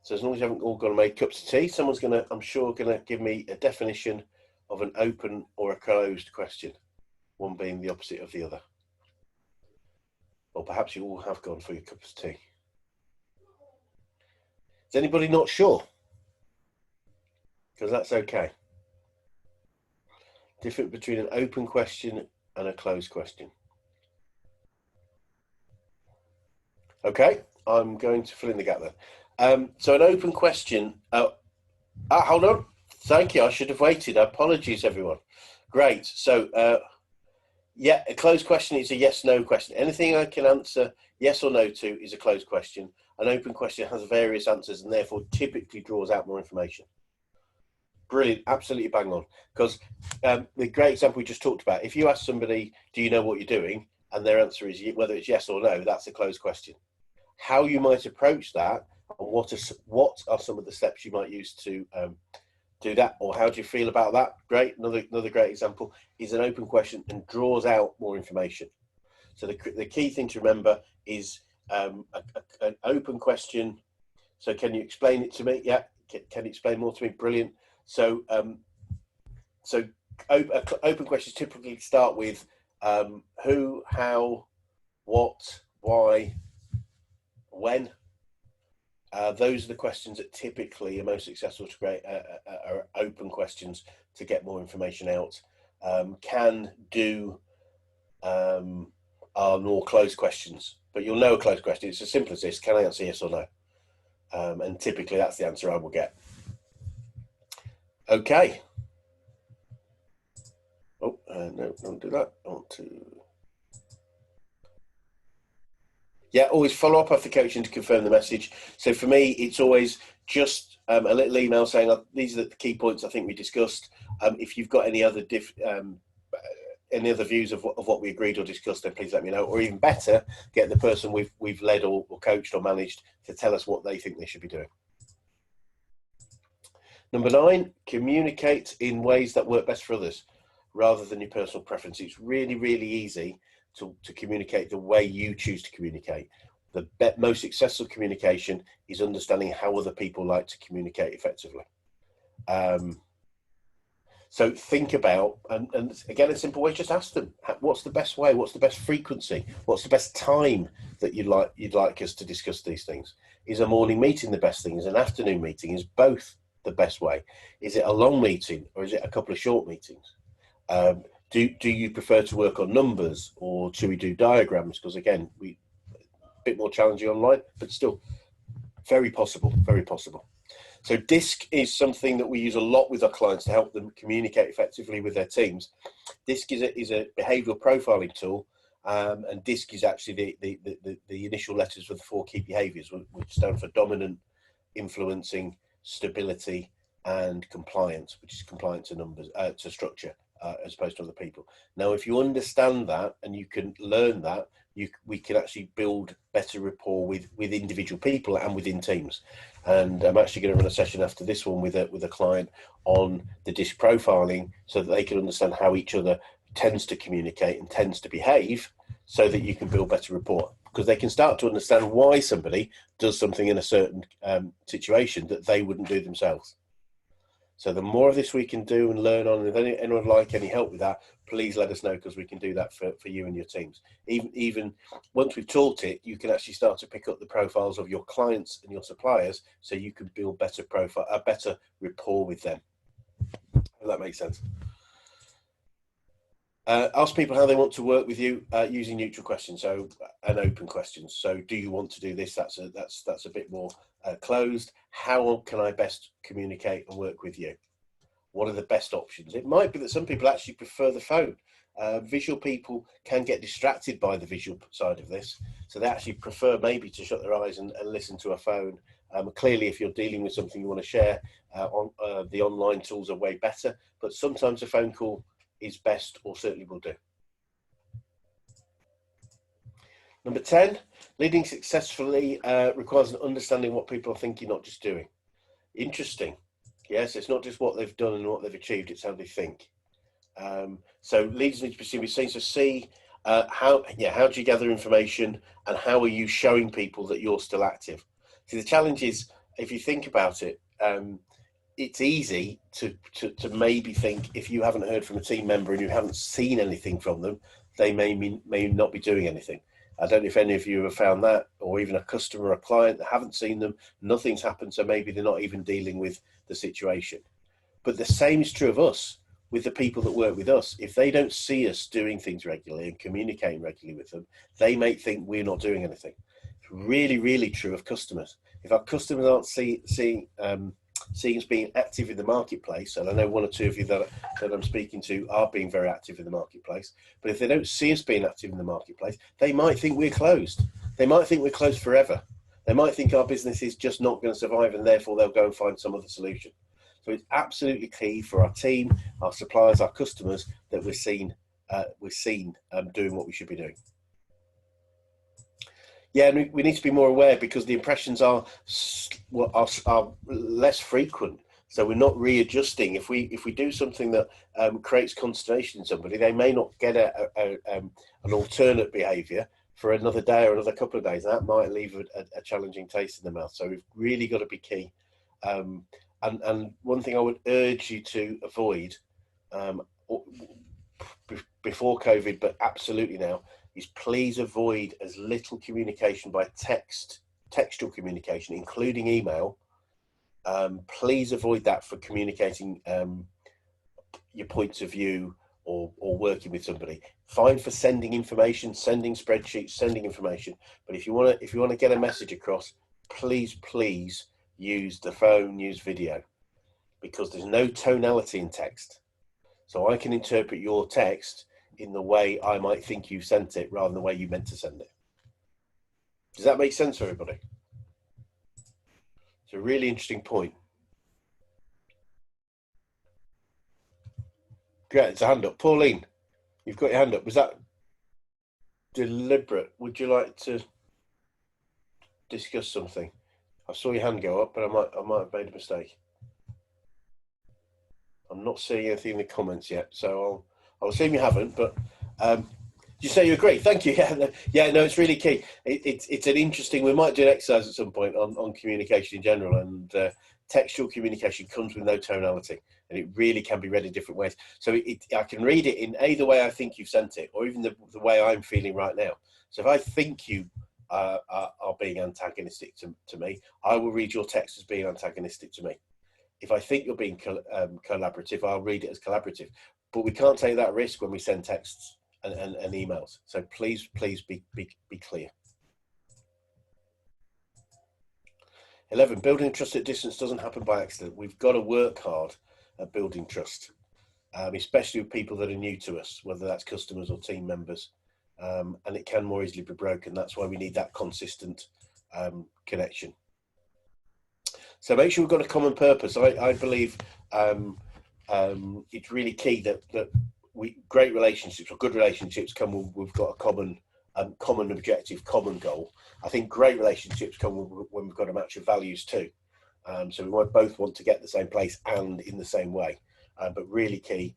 So as long as you haven't all got to make cups of tea, someone's gonna, I'm sure, gonna give me a definition of an open or a closed question, one being the opposite of the other. Or perhaps you all have gone for your cup of tea. Is anybody not sure? Because that's okay. Difference between an open question and a closed question. Okay, I'm going to fill in the gap then. So an open question, hold on. Thank you, I should have waited. Apologies, everyone. Great, so yeah, a closed question is a yes-no question. Anything I can answer yes or no to is a closed question. An open question has various answers and therefore typically draws out more information. Brilliant, absolutely bang on. Because the great example we just talked about, if you ask somebody, do you know what you're doing? And their answer is whether it's yes or no, that's a closed question. How you might approach that, and what are some of the steps you might use to do that, or how do you feel about that? Great, another great example is an open question and draws out more information. So the key thing to remember is an open question. So can you explain it to me? Yeah, can you explain more to me? Brilliant. So open questions typically start with who, how, what, why, when. Those are the questions that typically are most successful to create are open questions to get more information out. Can, do are more closed questions, but you'll know a closed question. It's as simple as this: can I answer yes or no? And typically that's the answer I will get. Okay. Oh, no, don't do that. I want to. Yeah, always follow up after coaching to confirm the message. So for me, it's always just a little email saying these are the key points I think we discussed. If you've got any other views of what we agreed or discussed, then please let me know. Or even better, get the person we've led or coached or managed to tell us what they think they should be doing. Number 9, communicate in ways that work best for others rather than your personal preference. It's really, really easy to communicate the way you choose to communicate. The most successful communication is understanding how other people like to communicate effectively. So think about, and again, a simple way, just ask them, what's the best way? What's the best frequency? What's the best time that you'd like us to discuss these things? Is a morning meeting the best thing? Is an afternoon meeting? Is both the best way? Is it a long meeting or is it a couple of short meetings? Do you prefer to work on numbers, or should we do diagrams? Because again, a bit more challenging online, but still very possible, very possible. So DISC is something that we use a lot with our clients to help them communicate effectively with their teams. DISC is a behavioural profiling tool, and DISC is actually the initial letters for the 4 key behaviours, which stand for dominant, influencing, stability, and compliance, which is compliance to numbers, to structure, as opposed to other people. Now, if you understand that and you can learn that, we can actually build better rapport with individual people and within teams. And I'm actually going to run a session after this one with a client on the DISC profiling, so that they can understand how each other tends to communicate and tends to behave, so that you can build better rapport, because they can start to understand why somebody does something in a certain situation that they wouldn't do themselves. So the more of this we can do and learn on, and if anyone would like any help with that, please let us know, because we can do that for you and your teams. Even once we've taught it, you can actually start to pick up the profiles of your clients and your suppliers, so you can build better rapport with them. If that makes sense. Ask people how they want to work with you using neutral questions, so and open questions. So, do you want to do this? That's a bit more closed. How can I best communicate and work with you? What are the best options? It might be that some people actually prefer the phone. Visual people can get distracted by the visual side of this, so they actually prefer maybe to shut their eyes and listen to a phone. Clearly, if you're dealing with something you want to share, the online tools are way better, but sometimes a phone call is best, or certainly will do. Number 10, leading successfully requires an understanding what people are thinking, not just doing. Interesting. Yes, it's not just what they've done and what they've achieved, it's how they think. So leaders need to be seen. So see how do you gather information, and how are you showing people that you're still active? See, the challenge is, if you think about it, it's easy to maybe think, if you haven't heard from a team member and you haven't seen anything from them, they may not be doing anything. I don't know if any of you have found that, or even a customer or a client that haven't seen them, nothing's happened, so maybe they're not even dealing with the situation. But the same is true of us, with the people that work with us. If they don't see us doing things regularly and communicating regularly with them, they may think we're not doing anything. It's really, really true of customers. If our customers aren't seeing us being active in the marketplace, and I know one or two of you that I'm speaking to are being very active in the marketplace, but if they don't see us being active in the marketplace, they might think we're closed. They might think we're closed forever. They might think our business is just not going to survive, and therefore they'll go and find some other solution. So it's absolutely key for our team, our suppliers, our customers, that we're seen doing what we should be doing. Yeah, and we need to be more aware, because the impressions are less frequent. So we're not readjusting. If we do something that creates consternation in somebody, they may not get an alternate behaviour for another day or another couple of days. That might leave a challenging taste in the mouth. So we've really got to be key. And one thing I would urge you to avoid before COVID, but absolutely now, is please avoid as little communication by textual communication, including email. Please avoid that for communicating your points of view or working with somebody. Fine for sending information, sending spreadsheets, sending information. But if you want to get a message across, please use the phone, use video, because there's no tonality in text. So I can interpret your text in the way I might think you sent it, rather than the way you meant to send it. Does that make sense for everybody? It's a really interesting point. Great, it's a hand up. Pauline, you've got your hand up. Was that deliberate? Would you like to discuss something? I saw your hand go up, but I might have made a mistake. I'm not seeing anything in the comments yet, so I'll assume you haven't. But You say you agree? Thank you. Yeah, no, it's really key. It's an interesting. We might do an exercise at some point on communication in general, and textual communication comes with no tonality, and it really can be read in different ways. So I can read it in either way I think you've sent it, or even the way I'm feeling right now. So if I think you are being antagonistic to me, I will read your text as being antagonistic to me. If I think you're being collaborative, I'll read it as collaborative. But we can't take that risk when we send texts and emails. So please be clear. 11, building trust at distance doesn't happen by accident. We've got to work hard at building trust, especially with people that are new to us, whether that's customers or team members. And it can more easily be broken. That's why we need that consistent connection. So make sure we've got a common purpose. I believe it's really key that great relationships or good relationships come when we've got a common objective, common goal. I think great relationships come when we've got a match of values too. So we might both want to get the same place and in the same way, but really key.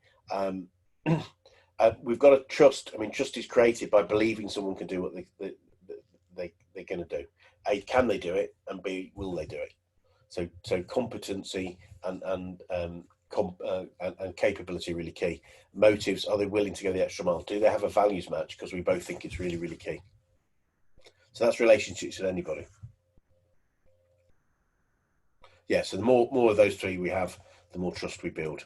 We've got to trust. I mean, trust is created by believing someone can do what they're going to do. A, can they do it? And B, will they do it? So competency and capability really key. Motives, are they willing to go the extra mile? Do they have a values match? Because we both think it's really, really key. So that's relationships with anybody. Yeah, so the more of those three we have, the more trust we build.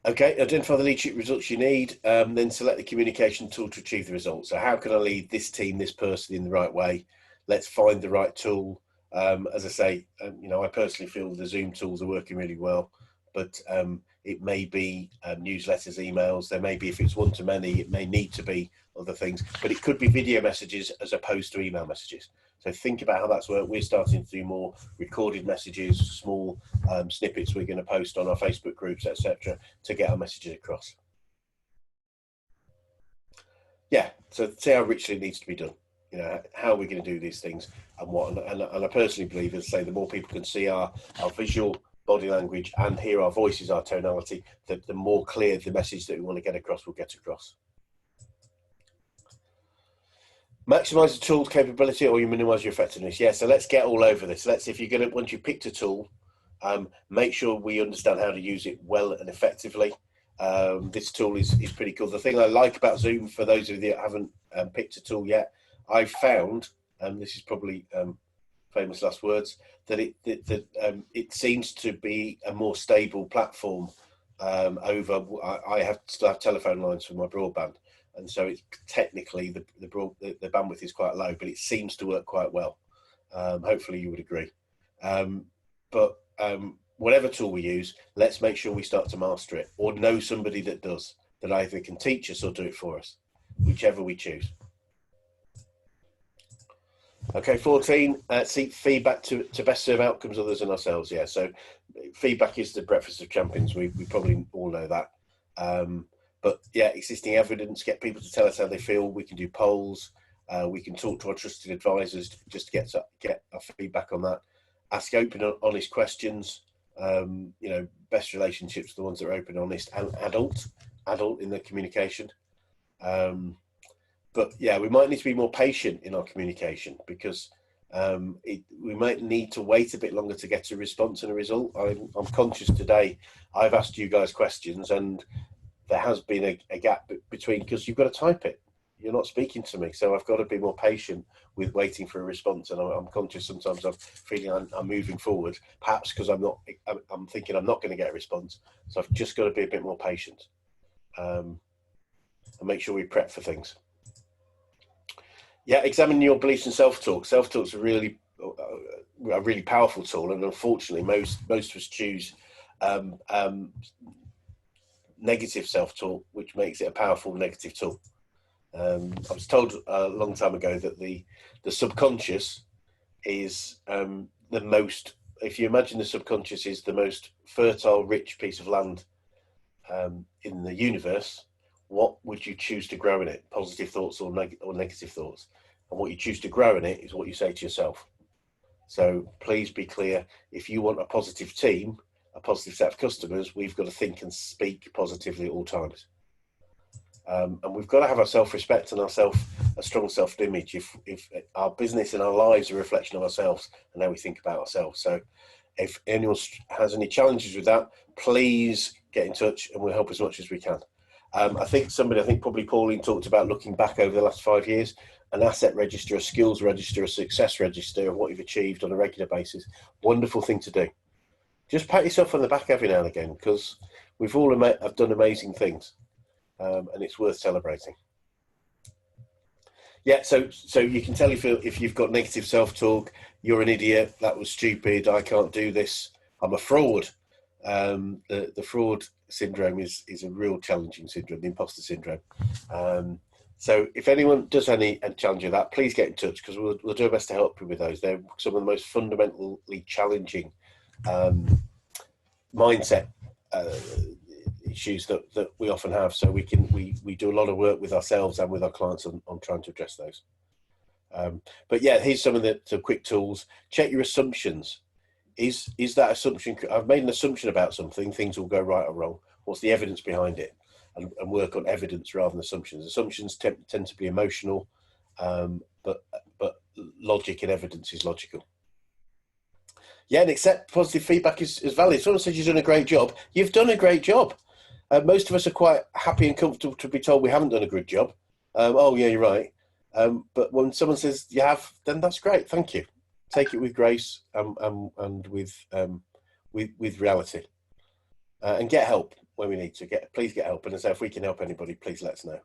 Okay, identify the leadership results you need, then select the communication tool to achieve the results. So how can I lead this team, this person in the right way? Let's find the right tool. As I say, I personally feel the Zoom tools are working really well, but it may be newsletters, emails. There may be, if it's one-to-many, it may need to be other things, but it could be video messages as opposed to email messages. So think about how that's worked. We're starting to do more recorded messages, small snippets we're going to post on our Facebook groups, etc., to get our messages across. Yeah, so see how richly it needs to be done. How are we going to do these things and what? And I personally believe, as I say, the more people can see our visual body language and hear our voices, our tonality, the more clear the message that we want to get across will get across. Maximize the tool's capability or you minimize your effectiveness. Yeah, so let's get all over this. If you're going to, once you've picked a tool, make sure we understand how to use it well and effectively. This tool is pretty cool. The thing I like about Zoom, for those of you that haven't picked a tool yet, I've found, and this is probably famous last words, that it seems to be a more stable platform over. I still have telephone lines for my broadband, and so it's technically the bandwidth is quite low, but it seems to work quite well. Hopefully you would agree. But whatever tool we use, let's make sure we start to master it or know somebody that does, that either can teach us or do it for us, whichever we choose. Okay, 14, seek feedback to best serve outcomes, others and ourselves. Yeah, so feedback is the breakfast of champions. We probably all know that. But yeah, existing evidence, get people to tell us how they feel. We can do polls. We can talk to our trusted advisors just to get our feedback on that. Ask open and honest questions. Best relationships, the ones that are open, honest, and adult in their communication. But yeah, we might need to be more patient in our communication because we might need to wait a bit longer to get a response and a result. I'm conscious today, I've asked you guys questions and there has been a gap between, because you've got to type it. You're not speaking to me. So I've got to be more patient with waiting for a response. And I'm conscious sometimes I'm feeling I'm moving forward, perhaps because I'm thinking I'm not going to get a response. So I've just got to be a bit more patient and make sure we prep for things. Yeah, examine your beliefs and self-talk. Self-talk's a really powerful tool, and unfortunately, most of us choose negative self-talk, which makes it a powerful negative tool. I was told a long time ago that the subconscious is the most. If you imagine the subconscious is the most fertile, rich piece of land in the universe, what would you choose to grow in it? Positive thoughts or negative thoughts? And what you choose to grow in it is what you say to yourself. So please be clear. If you want a positive team, a positive set of customers, we've got to think and speak positively at all times. And we've got to have our self-respect and a strong self-image. If our business and our lives are a reflection of ourselves and how we think about ourselves. So if anyone has any challenges with that, please get in touch and we'll help as much as we can. I think probably Pauline talked about looking back over the last 5 years, an asset register, a skills register, a success register of what you've achieved on a regular basis. Wonderful thing to do. Just pat yourself on the back every now and again, because we've all have done amazing things, and it's worth celebrating. Yeah, so you can tell if you've got negative self-talk, you're an idiot, that was stupid, I can't do this, I'm a fraud. The fraud syndrome is a real challenging syndrome, the imposter syndrome. So if anyone does any challenge with that, please get in touch, because we'll do our best to help you with those. They're some of the most fundamentally challenging mindset issues that we often have. So we do a lot of work with ourselves and with our clients on trying to address those. But yeah, here's some of the quick tools. Check your assumptions. Is that assumption, I've made an assumption about something, things will go right or wrong. What's the evidence behind it? And work on evidence rather than assumptions. Assumptions tend to be emotional, but logic and evidence is logical. Yeah, and accept positive feedback is valid. If someone says you've done a great job, you've done a great job. Most of us are quite happy and comfortable to be told we haven't done a good job. Oh, yeah, you're right. But when someone says you have, then that's great. Thank you. Take it with grace and with reality, and get help when we need to. Please get help. And as I say, if we can help anybody, please let us know.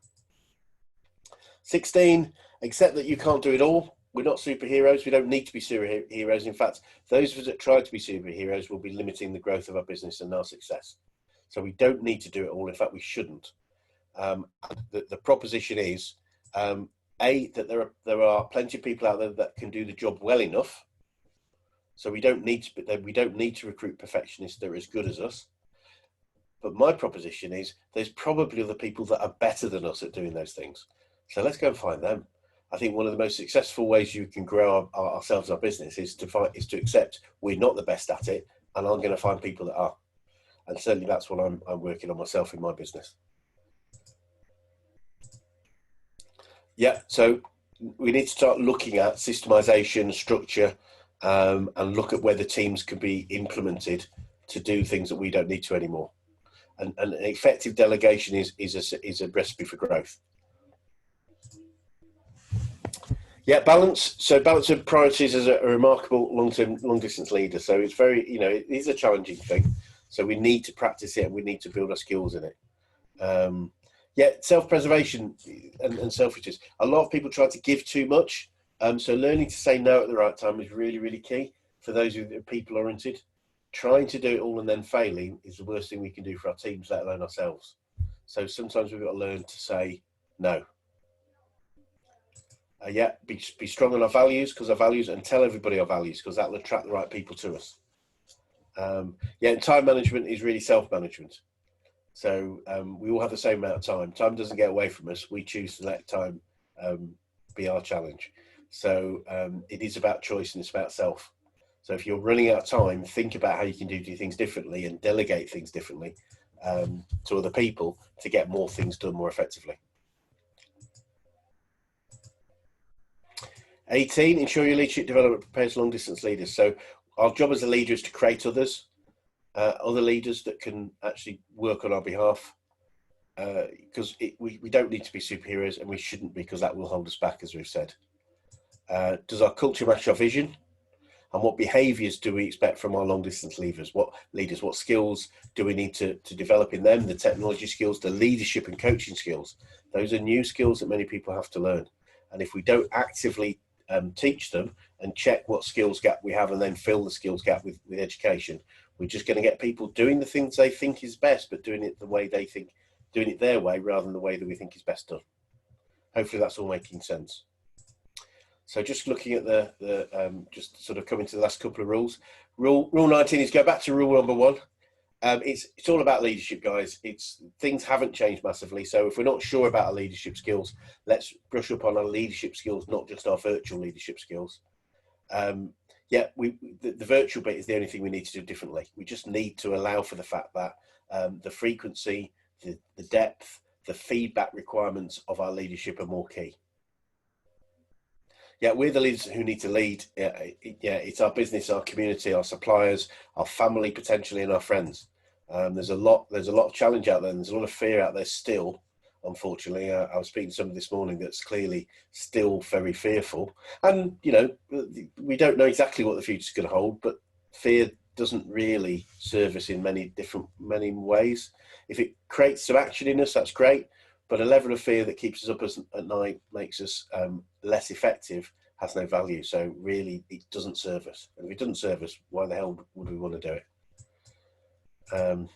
16, accept that you can't do it all. We're not superheroes. We don't need to be superheroes. In fact, those of us that try to be superheroes will be limiting the growth of our business and our success. So we don't need to do it all. In fact, we shouldn't. The proposition is, that there are plenty of people out there that can do the job well enough. So we don't need to recruit perfectionists that are as good as us. But my proposition is there's probably other people that are better than us at doing those things. So let's go and find them. I think one of the most successful ways you can grow ourselves, our business, is to accept we're not the best at it, and I'm going to find people that are. And certainly that's what I'm working on myself in my business. Yeah, so we need to start looking at systemization, structure, and look at whether teams can be implemented to do things that we don't need to anymore. And effective delegation is a recipe for growth. Yeah, balance. So balance of priorities is a remarkable long distance leader. So it's very, it is a challenging thing. So we need to practice it and we need to build our skills in it. Yeah, self-preservation and selfishness. A lot of people try to give too much. So learning to say no at the right time is really, really key for those who are people-oriented. Trying to do it all and then failing is the worst thing we can do for our teams, let alone ourselves. So sometimes we've got to learn to say no. Yeah, be strong on our values, and tell everybody our values, because that will attract the right people to us. Yeah, and time management is really self-management. So we all have the same amount of time. Time doesn't get away from us. We choose to let time be our challenge. So it is about choice and it's about self. So if you're running out of time, think about how you can do things differently and delegate things differently to other people to get more things done more effectively. 18, ensure your leadership development prepares long-distance leaders. So our job as a leader is to create other leaders that can actually work on our behalf, because we don't need to be superheroes, and we shouldn't be, because that will hold us back, as we've said. Does our culture match our vision? And what behaviours do we expect from our long-distance leaders? What skills do we need to develop in them? The technology skills, the leadership and coaching skills. Those are new skills that many people have to learn. And if we don't actively teach them and check what skills gap we have and then fill the skills gap with education, we're just going to get people doing the things they think is best, but doing it the way they think, doing it their way rather than the way that we think is best done. Hopefully that's all making sense. So just looking at just sort of coming to the last couple of rules. Rule 19 is go back to rule number 1. It's all about leadership, guys. Things haven't changed massively. So if we're not sure about our leadership skills, let's brush up on our leadership skills, not just our virtual leadership skills. Yeah, the virtual bit is the only thing we need to do differently. We just need to allow for the fact that the frequency, the depth, the feedback requirements of our leadership are more key. Yeah, we're the leaders who need to lead. Yeah, it's our business, our community, our suppliers, our family potentially, and our friends. There's a lot of challenge out there, and there's a lot of fear out there still. Unfortunately, I was speaking to somebody this morning that's clearly still very fearful, and we don't know exactly what the future's going to hold, but fear doesn't really serve us in many ways. If it creates some action in us, that's great. But a level of fear that keeps us up at night, makes us less effective, has no value. So really, it doesn't serve us. And if it doesn't serve us, why the hell would we want to do it?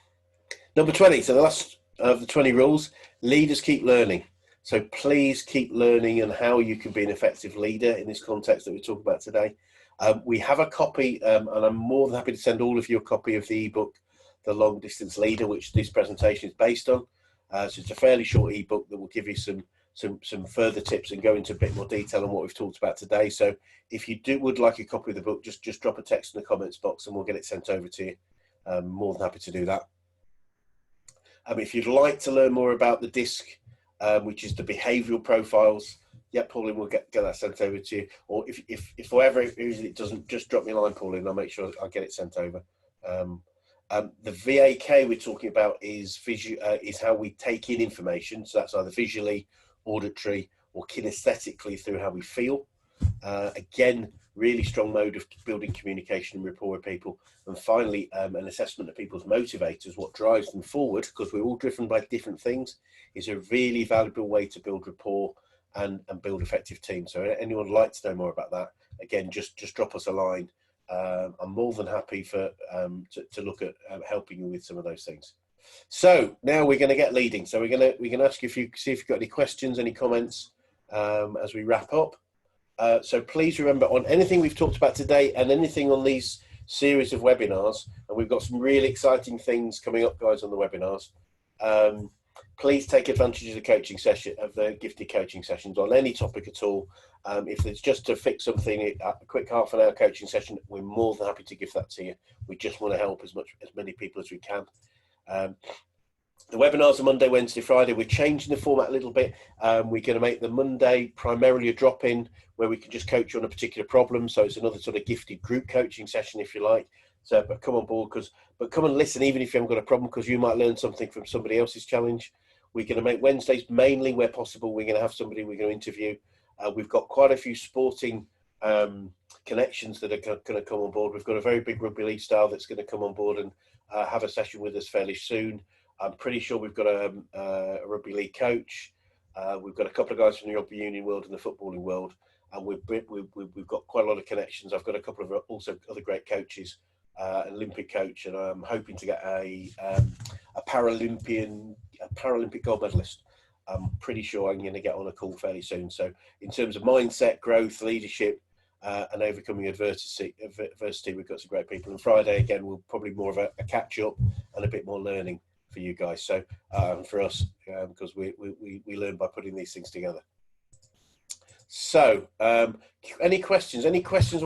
Number 20. So the last of the 20 rules: leaders keep learning. So please keep learning and how you can be an effective leader in this context that we talk about today. We have a copy, and I'm more than happy to send all of you a copy of the ebook, The Long Distance Leader, which this presentation is based on. So it's a fairly short ebook that will give you some further tips and go into a bit more detail on what we've talked about today. So if you would like a copy of the book, just drop a text in the comments box and we'll get it sent over to you. More than happy to do that. If you'd like to learn more about the DISC, which is the behavioural profiles, yeah, Pauline will get that sent over to you. Or if for whatever reason it doesn't, just drop me a line, Pauline. I'll make sure I'll get it sent over. The VAK we're talking about is how we take in information. So that's either visually, auditory, or kinesthetically through how we feel. Again, really strong mode of building communication and rapport with people. And finally, an assessment of people's motivators, what drives them forward, because we're all driven by different things, is a really valuable way to build rapport and build effective teams. So anyone would like to know more about that, again, just drop us a line. I'm more than happy to look at helping you with some of those things. So now we're going to get leading. So we're going to ask you see if you've got any questions, any comments as we wrap up. So please remember, on anything we've talked about today and anything on these series of webinars, and we've got some really exciting things coming up, guys, on the webinars. Please take advantage of the coaching session, of the gifted coaching sessions on any topic at all. If it's just to fix something, a quick half-an-hour coaching session, we're more than happy to give that to you. We just want to help as many people as we can. The webinars are Monday, Wednesday, Friday. We're changing the format a little bit. We're going to make the Monday primarily a drop-in where we can just coach you on a particular problem. So it's another sort of gifted group coaching session, if you like. So, but come on board, but come and listen, even if you haven't got a problem, because you might learn something from somebody else's challenge. We're going to make Wednesdays mainly where possible. We're going to have somebody we're going to interview. We've got quite a few sporting connections that are going to come on board. We've got a very big rugby league star that's going to come on board and have a session with us fairly soon. I'm pretty sure we've got a rugby league coach. We've got a couple of guys from the rugby union world and the footballing world, and we've got quite a lot of connections. I've got a couple of also other great coaches, an Olympic coach, and I'm hoping to get a Paralympic gold medalist. I'm pretty sure I'm going to get on a call fairly soon. So in terms of mindset, growth, leadership, and overcoming adversity, we've got some great people. And Friday, again, we'll probably more of a catch up and a bit more learning for you guys. So for us, because we learn by putting these things together. So any questions on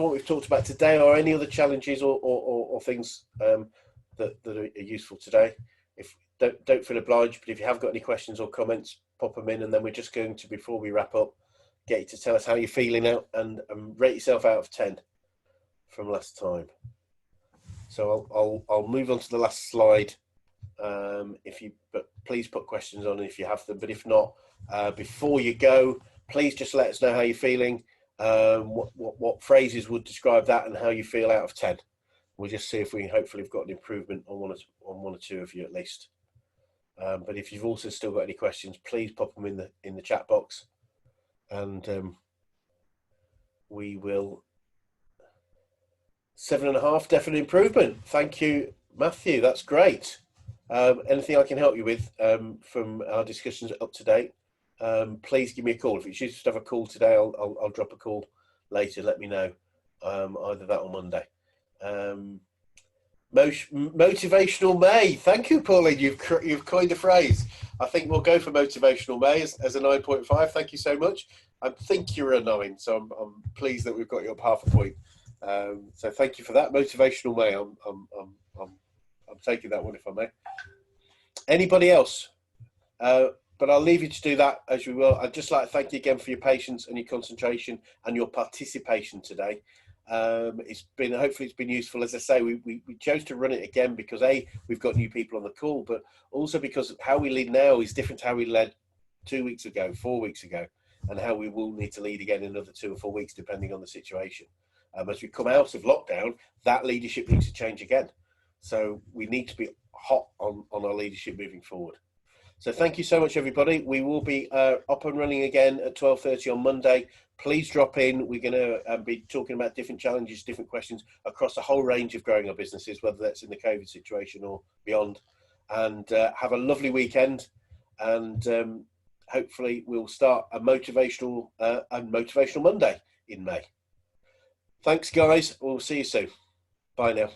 what we've talked about today, or any other challenges or things that are useful today? If don't feel obliged, but if you have got any questions or comments, pop them in, and then we're just going to, before we wrap up, get you to tell us how you're feeling out and rate yourself out of 10 from last time. So I'll move on to the last slide. But please put questions on if you have them. But if not, before you go, please just let us know how you're feeling. What phrases would describe that, and how you feel out of 10. We'll just see if we hopefully have got an improvement on one or two of you at least. But if you've also still got any questions, please pop them in the chat box, and we will. 7.5, definite improvement. Thank you, Matthew. That's great. Anything I can help you with from our discussions up to date, please give me a call. If you choose to have a call today, I'll drop a call later. Let me know, either that or Monday. Motivational May. Thank you, Pauline. You've coined a phrase. I think we'll go for Motivational May as a 9.5. Thank you so much. I think you're a 9, so I'm pleased that we've got you up half a point. So thank you for that. Motivational May. I'm taking that one, if I may. Anybody else? But I'll leave you to do that as we will. I'd just like to thank you again for your patience and your concentration and your participation today. Hopefully it's been useful. As I say, we chose to run it again because we've got new people on the call, but also because how we lead now is different to how we led 2 weeks ago, 4 weeks ago, and how we will need to lead again in another 2 or 4 weeks, depending on the situation. As we come out of lockdown, that leadership needs to change again. So we need to be hot on our leadership moving forward. So thank you so much, everybody. We will be up and running again at 12:30 on Monday. Please drop in. We're going to be talking about different challenges, different questions across a whole range of growing our businesses, whether that's in the COVID situation or beyond. And have a lovely weekend. And hopefully we'll start a motivational Monday in May. Thanks, guys. We'll see you soon. Bye now.